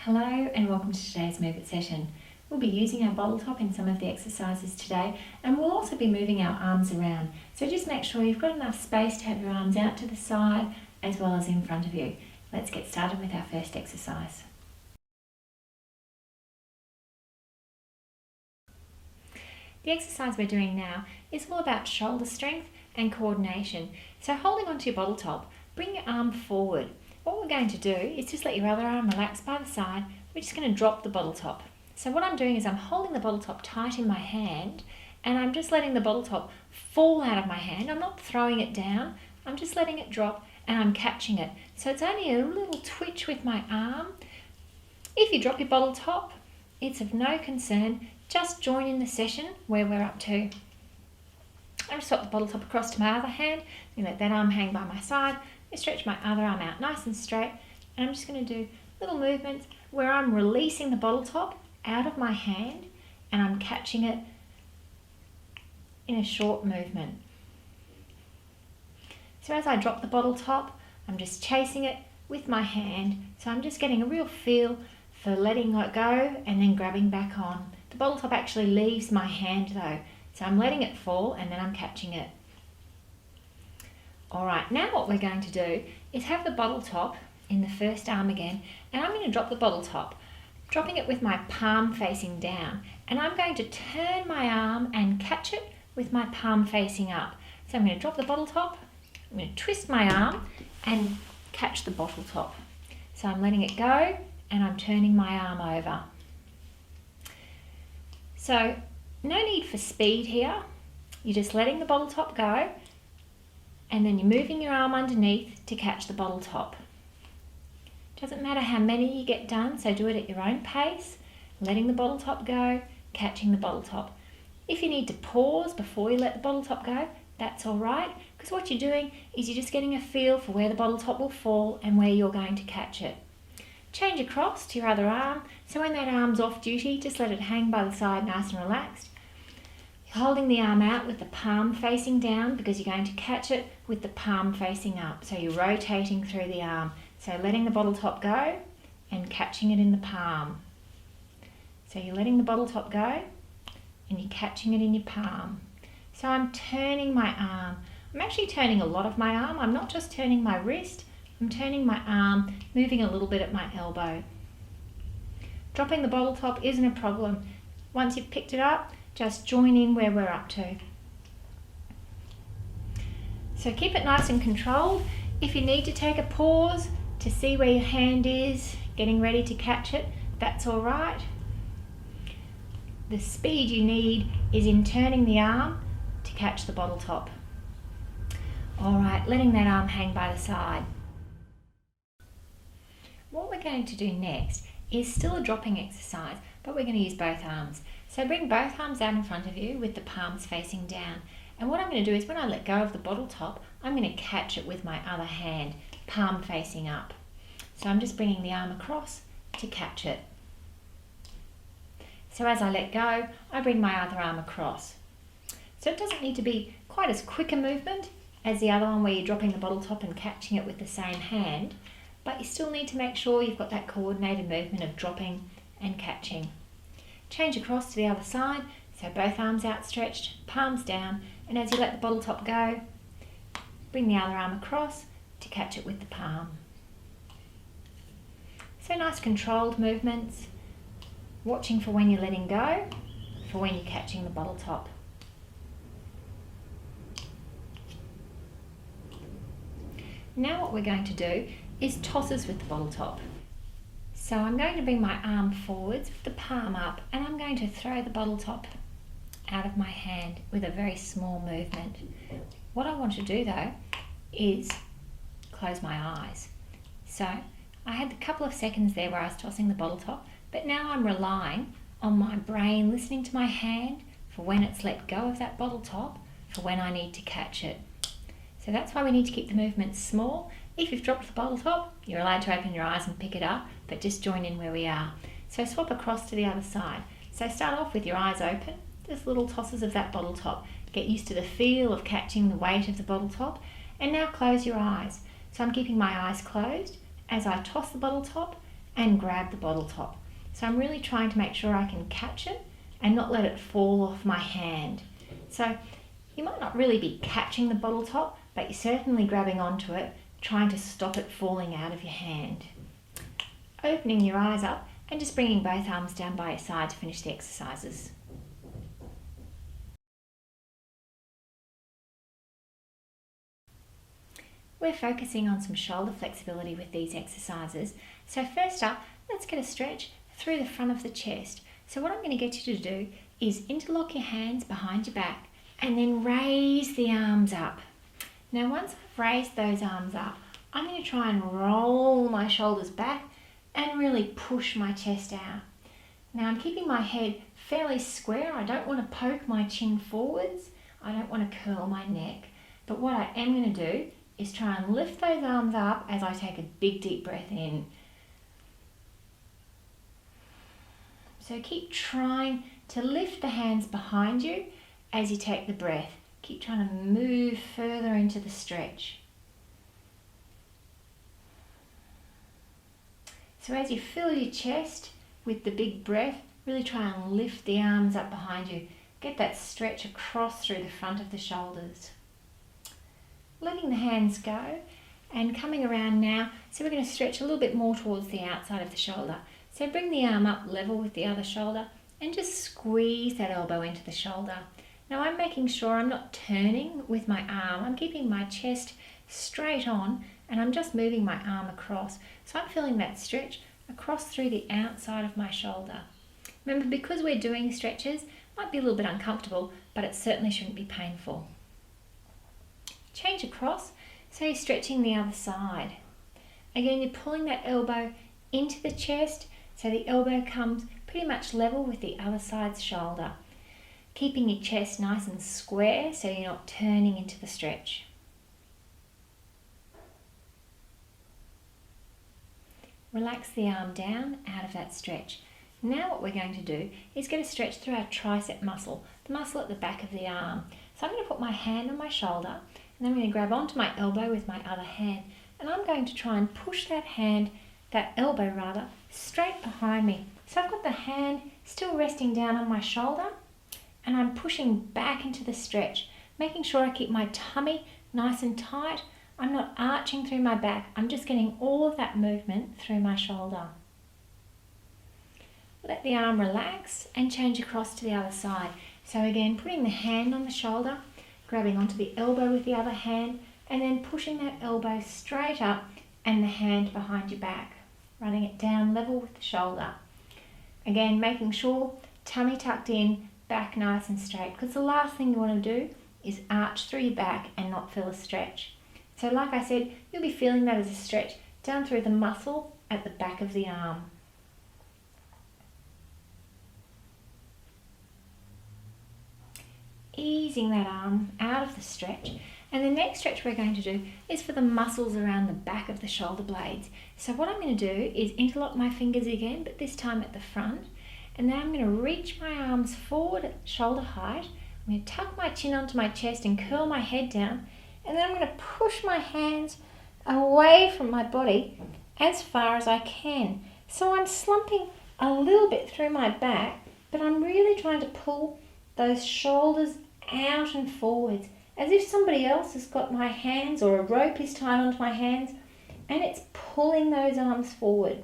Hello and welcome to today's Moovit session. We'll be using our bottle top in some of the exercises today, and we'll also be moving our arms around. So just make sure you've got enough space to have your arms out to the side as well as in front of you. Let's get started with our first exercise. The exercise we're doing now is all about shoulder strength and coordination. So holding onto your bottle top, bring your arm forward. What we're going to do is just let your other arm relax by the side. We're just going to drop the bottle top. So what I'm doing is I'm holding the bottle top tight in my hand and I'm just letting the bottle top fall out of my hand. I'm not throwing it down, I'm just letting it drop and I'm catching it. So it's only a little twitch with my arm. If you drop your bottle top, it's of no concern. Just join in the session where we're up to. I just swap the bottle top across to my other hand and let that arm hang by my side. I stretch my other arm out nice and straight and I'm just going to do little movements where I'm releasing the bottle top out of my hand and I'm catching it in a short movement. So as I drop the bottle top, I'm just chasing it with my hand. So I'm just getting a real feel for letting it go and then grabbing back on. The bottle top actually leaves my hand though, so I'm letting it fall and then I'm catching it. Alright, now what we're going to do is have the bottle top in the first arm again, and I'm going to drop the bottle top, dropping it with my palm facing down, and I'm going to turn my arm and catch it with my palm facing up. So I'm going to drop the bottle top, I'm going to twist my arm and catch the bottle top. So I'm letting it go and I'm turning my arm over. So no need for speed here, you're just letting the bottle top go and then you're moving your arm underneath to catch the bottle top. Doesn't matter how many you get done, so do it at your own pace, letting the bottle top go, catching the bottle top. If you need to pause before you let the bottle top go, that's all right, because what you're doing is you're just getting a feel for where the bottle top will fall and where you're going to catch it. Change across to your other arm, so when that arm's off duty, just let it hang by the side nice and relaxed. You're holding the arm out with the palm facing down because you're going to catch it with the palm facing up. So you're rotating through the arm. So letting the bottle top go and catching it in the palm. So you're letting the bottle top go and you're catching it in your palm. So I'm turning my arm. I'm actually turning a lot of my arm. I'm not just turning my wrist. I'm turning my arm, moving a little bit at my elbow. Dropping the bottle top isn't a problem. Once you've picked it up, just join in where we're up to. So keep it nice and controlled. If you need to take a pause to see where your hand is, getting ready to catch it, that's all right. The speed you need is in turning the arm to catch the bottle top. All right, letting that arm hang by the side. What we're going to do next is still a dropping exercise, but we're going to use both arms. So bring both arms out in front of you with the palms facing down. And what I'm going to do is when I let go of the bottle top, I'm going to catch it with my other hand, palm facing up. So I'm just bringing the arm across to catch it. So as I let go, I bring my other arm across. So it doesn't need to be quite as quick a movement as the other one where you're dropping the bottle top and catching it with the same hand, but you still need to make sure you've got that coordinated movement of dropping and catching. Change across to the other side, so both arms outstretched, palms down, and as you let the bottle top go, bring the other arm across to catch it with the palm. So nice controlled movements, watching for when you're letting go, for when you're catching the bottle top. Now what we're going to do is tosses with the bottle top. So I'm going to bring my arm forwards with the palm up and I'm going to throw the bottle top out of my hand with a very small movement. What I want to do though is close my eyes. So I had a couple of seconds there where I was tossing the bottle top, but now I'm relying on my brain listening to my hand for when it's let go of that bottle top, for when I need to catch it. So that's why we need to keep the movements small. If you've dropped the bottle top, you're allowed to open your eyes and pick it up, but just join in where we are. So swap across to the other side. So start off with your eyes open, just little tosses of that bottle top. Get used to the feel of catching the weight of the bottle top, and now close your eyes. So I'm keeping my eyes closed as I toss the bottle top and grab the bottle top. So I'm really trying to make sure I can catch it and not let it fall off my hand. So you might not really be catching the bottle top, but you're certainly grabbing onto it, trying to stop it falling out of your hand. Opening your eyes up and just bringing both arms down by your side to finish the exercises. We're focusing on some shoulder flexibility with these exercises. So first up, let's get a stretch through the front of the chest. So what I'm going to get you to do is interlock your hands behind your back and then raise the arms up. Now once I've raised those arms up, I'm going to try and roll my shoulders back and really push my chest out. Now I'm keeping my head fairly square. I don't want to poke my chin forwards. I don't want to curl my neck. But what I am going to do is try and lift those arms up as I take a big deep breath in. So keep trying to lift the hands behind you as you take the breath. Keep trying to move further into the stretch. So as you fill your chest with the big breath, really try and lift the arms up behind you. Get that stretch across through the front of the shoulders. Letting the hands go and coming around now. So we're going to stretch a little bit more towards the outside of the shoulder. So bring the arm up level with the other shoulder and just squeeze that elbow into the shoulder. Now I'm making sure I'm not turning with my arm. I'm keeping my chest straight on and I'm just moving my arm across. So I'm feeling that stretch across through the outside of my shoulder. Remember, because we're doing stretches, it might be a little bit uncomfortable, but it certainly shouldn't be painful. Change across, so you're stretching the other side. Again, you're pulling that elbow into the chest, so the elbow comes pretty much level with the other side's shoulder. Keeping your chest nice and square so you're not turning into the stretch. Relax the arm down out of that stretch. Now what we're going to do is get a stretch through our tricep muscle, the muscle at the back of the arm. So I'm going to put my hand on my shoulder and I'm going to grab onto my elbow with my other hand and I'm going to try and push that elbow rather, straight behind me. So I've got the hand still resting down on my shoulder and I'm pushing back into the stretch, making sure I keep my tummy nice and tight. I'm not arching through my back, I'm just getting all of that movement through my shoulder. Let the arm relax and change across to the other side. So again, putting the hand on the shoulder, grabbing onto the elbow with the other hand, and then pushing that elbow straight up and the hand behind your back, running it down level with the shoulder. Again, making sure tummy tucked in, back nice and straight, because the last thing you want to do is arch through your back and not feel a stretch. So like I said, you'll be feeling that as a stretch down through the muscle at the back of the arm. Easing that arm out of the stretch, and the next stretch we're going to do is for the muscles around the back of the shoulder blades. So what I'm going to do is interlock my fingers again, but this time at the front, and then I'm going to reach my arms forward at shoulder height. I'm going to tuck my chin onto my chest and curl my head down, and then I'm going to push my hands away from my body as far as I can. So I'm slumping a little bit through my back, but I'm really trying to pull those shoulders out and forwards, as if somebody else has got my hands or a rope is tied onto my hands and it's pulling those arms forward.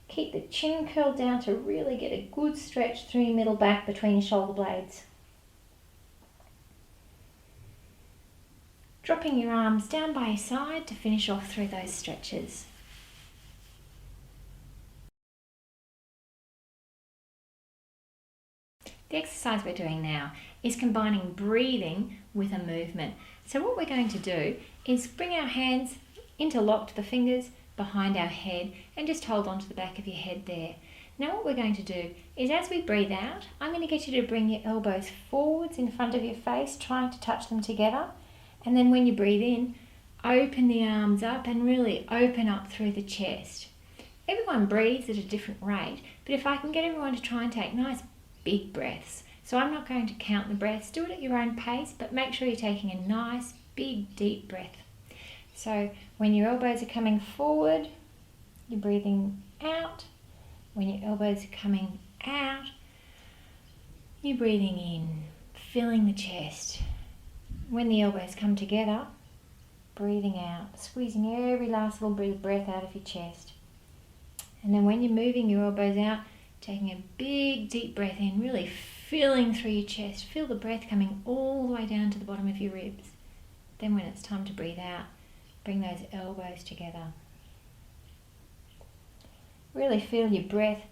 Keep the chin curled down to really get a good stretch through your middle back between your shoulder blades. Dropping your arms down by your side to finish off through those stretches. The exercise we're doing now is combining breathing with a movement. So what we're going to do is bring our hands interlocked, the fingers behind our head, and just hold on to the back of your head there. Now what we're going to do is, as we breathe out, I'm going to get you to bring your elbows forwards in front of your face, trying to touch them together. And then when you breathe in, open the arms up and really open up through the chest. Everyone breathes at a different rate, but if I can get everyone to try and take nice big breaths. So I'm not going to count the breaths, do it at your own pace, but make sure you're taking a nice big deep breath. So when your elbows are coming forward, You're breathing out. When your elbows are coming out, you're breathing in, filling the chest. When the elbows come together, breathing out, squeezing every last little bit of breath out of your chest. And then when you're moving your elbows out, taking a big deep breath in, really filling through your chest. Feel the breath coming all the way down to the bottom of your ribs. Then when it's time to breathe out, bring those elbows together. Really feel your breath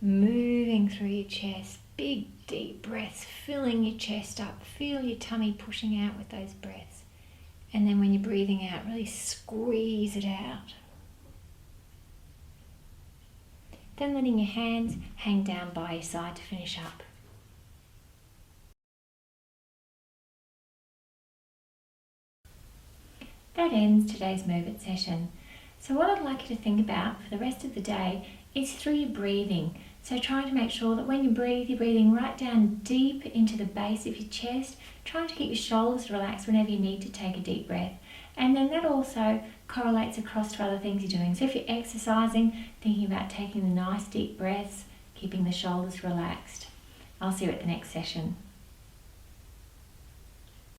moving through your chest. Big deep breaths, filling your chest up. Feel your tummy pushing out with those breaths. And then when you're breathing out, really squeeze it out. Then letting your hands hang down by your side to finish up. That ends today's Moovit session. So what I'd like you to think about for the rest of the day is through your breathing. So trying to make sure that when you breathe, you're breathing right down deep into the base of your chest, trying to keep your shoulders relaxed whenever you need to take a deep breath. And then that also correlates across to other things you're doing. So if you're exercising, thinking about taking the nice deep breaths, keeping the shoulders relaxed. I'll see you at the next session.